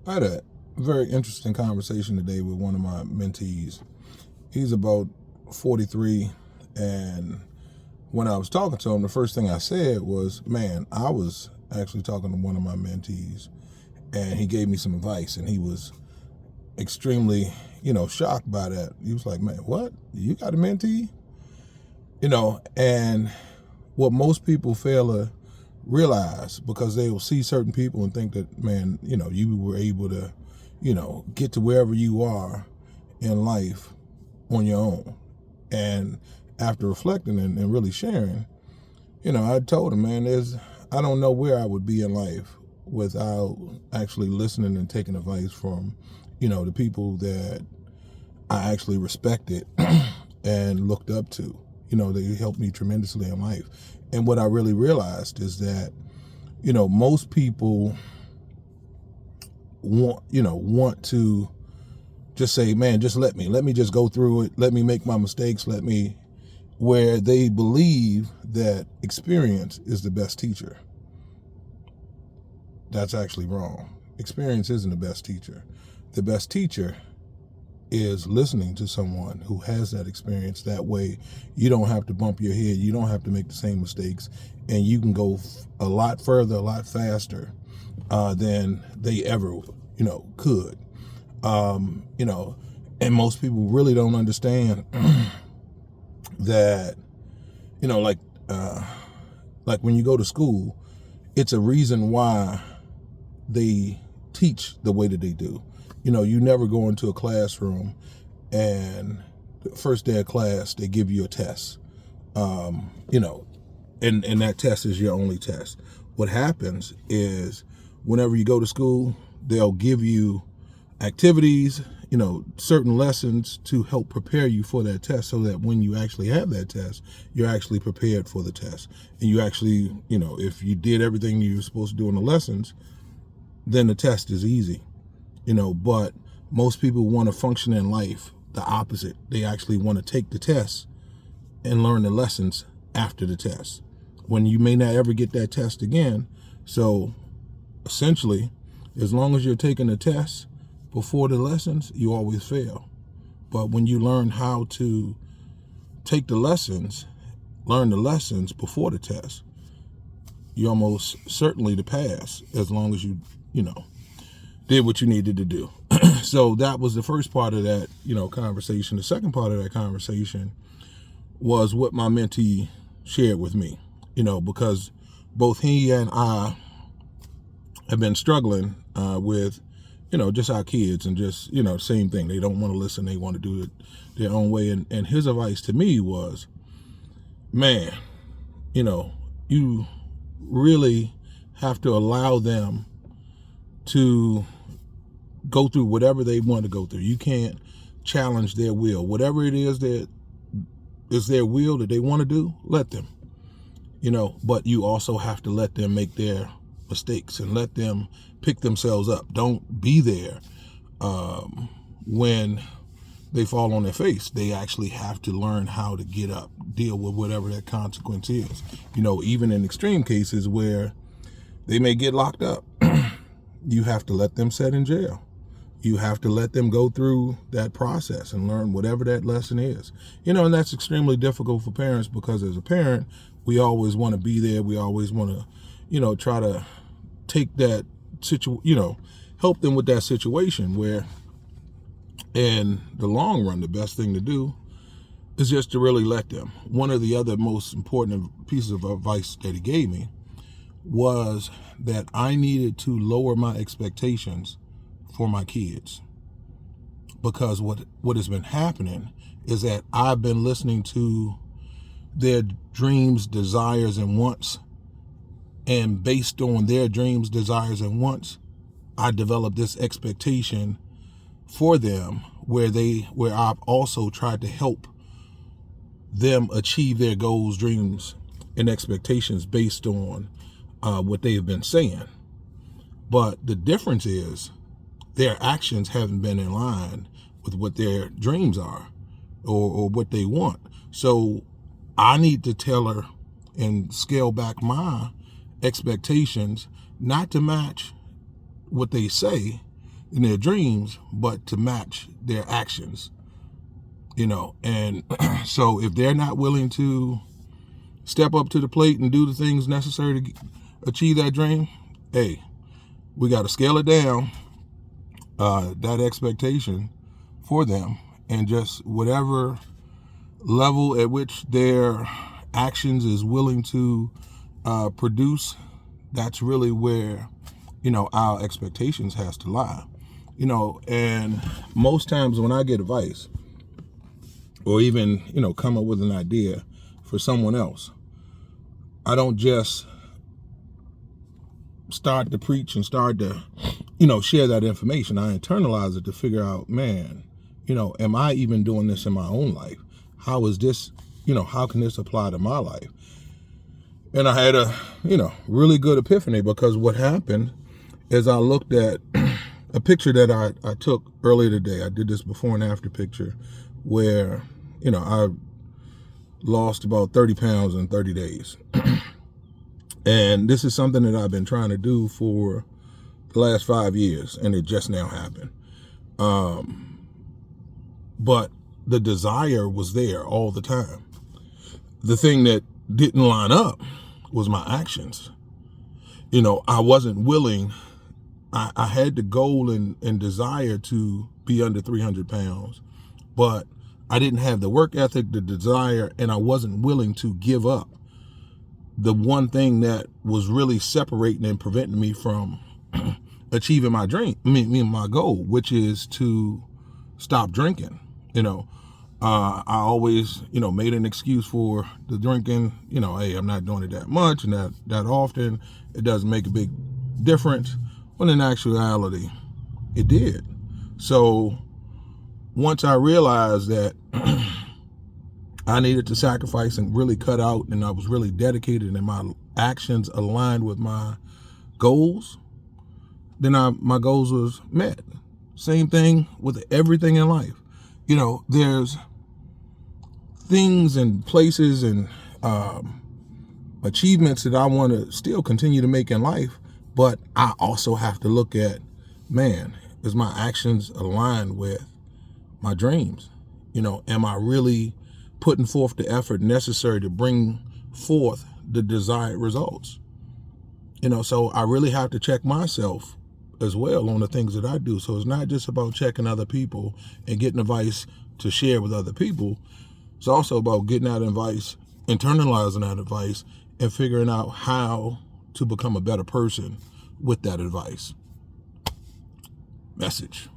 I had a very interesting conversation today with one of my mentees. He's about 43, and when I was talking to him, the first thing I said was, man, I was actually talking to one of my mentees, and he gave me some advice, and he was extremely, shocked by that. He was like, man, what? You got a mentee? And what most people fail to realize, because they will see certain people and think that, man, you were able to, get to wherever you are in life on your own. And after reflecting and really sharing, I told him, man, I don't know where I would be in life without actually listening and taking advice from, the people that I actually respected and looked up to. They helped me tremendously in life. And what I really realized is that, most people want to just say, man, just let me just go through it. Let me make my mistakes. Where they believe that experience is the best teacher. That's actually wrong. Experience isn't the best teacher. The best teacher is listening to someone who has that experience. That way you don't have to bump your head, you don't have to make the same mistakes, and you can go a lot further, a lot faster than they ever could. And most people really don't understand that, like when you go to school, it's a reason why they teach the way that they do. You never go into a classroom and the first day of class, they give you a test, and that test is your only test. What happens is whenever you go to school, they'll give you activities, certain lessons to help prepare you for that test, so that when you actually have that test, you're actually prepared for the test. And you actually, if you did everything you were supposed to do in the lessons, then the test is easy. But most people want to function in life the opposite. They actually want to take the test and learn the lessons after the test, when you may not ever get that test again. So essentially, as long as you're taking the test before the lessons, you always fail. But when you learn how to take the lessons, learn the lessons before the test, you're almost certainly to pass, as long as you did what you needed to do. So that was the first part of that, conversation. The second part of that conversation was what my mentee shared with me, because both he and I have been struggling with, just our kids, and just, same thing. They don't want to listen. They want to do it their own way. And his advice to me was, man, you really have to allow them to go through whatever they want to go through. You can't challenge their will. Whatever it is that is their will that they want to do, let them. But you also have to let them make their mistakes and let them pick themselves up. Don't be there when they fall on their face. They actually have to learn how to get up, deal with whatever that consequence is. Even in extreme cases where they may get locked up, you have to let them sit in jail. You have to let them go through that process and learn whatever that lesson is. And that's extremely difficult for parents, because as a parent, we always want to be there. We always want to, try to take that help them with that situation, where in the long run, the best thing to do is just to really let them. One of the other most important pieces of advice that he gave me was that I needed to lower my expectations for my kids, because what has been happening is that I've been listening to their dreams, desires, and wants, and based on their dreams, desires, and wants, I developed this expectation for them, where I've also tried to help them achieve their goals, dreams, and expectations based on what they have been saying. But the difference is their actions haven't been in line with what their dreams are, or what they want. So I need to tell her and scale back my expectations, not to match what they say, in their dreams, but to match their actions, and so if they're not willing to step up to the plate and do the things necessary to achieve that dream, hey, we got to scale it down, that expectation for them, and just whatever level at which their actions is willing to produce, that's really where, our expectations has to lie. And most times when I get advice or even, come up with an idea for someone else, I don't just start to preach and start to, share that information. I internalize it to figure out, man, am I even doing this in my own life? How is this, how can this apply to my life? And I had a, really good epiphany, because what happened is I looked at a picture that I took earlier today. I did this before and after picture where, I lost about 30 pounds in 30 days. And this is something that I've been trying to do for the last 5 years, and it just now happened. But the desire was there all the time. The thing that didn't line up was my actions. I wasn't willing. I had the goal and desire to be under 300 pounds, but I didn't have the work ethic, the desire, and I wasn't willing to give up the one thing that was really separating and preventing me from achieving my dream, my goal, which is to stop drinking. I always, made an excuse for the drinking. Hey, I'm not doing it that much and that often. It doesn't make a big difference. When in actuality, it did. So once I realized that I needed to sacrifice and really cut out, and I was really dedicated and my actions aligned with my goals, then my goals was met. Same thing with everything in life. There's things and places and achievements that I want to still continue to make in life, but I also have to look at, man, is my actions aligned with my dreams? Am I really putting forth the effort necessary to bring forth the desired results? So I really have to check myself as well on the things that I do. So it's not just about checking other people and getting advice to share with other people. It's also about getting that advice, internalizing that advice, and figuring out how to become a better person with that advice. Message.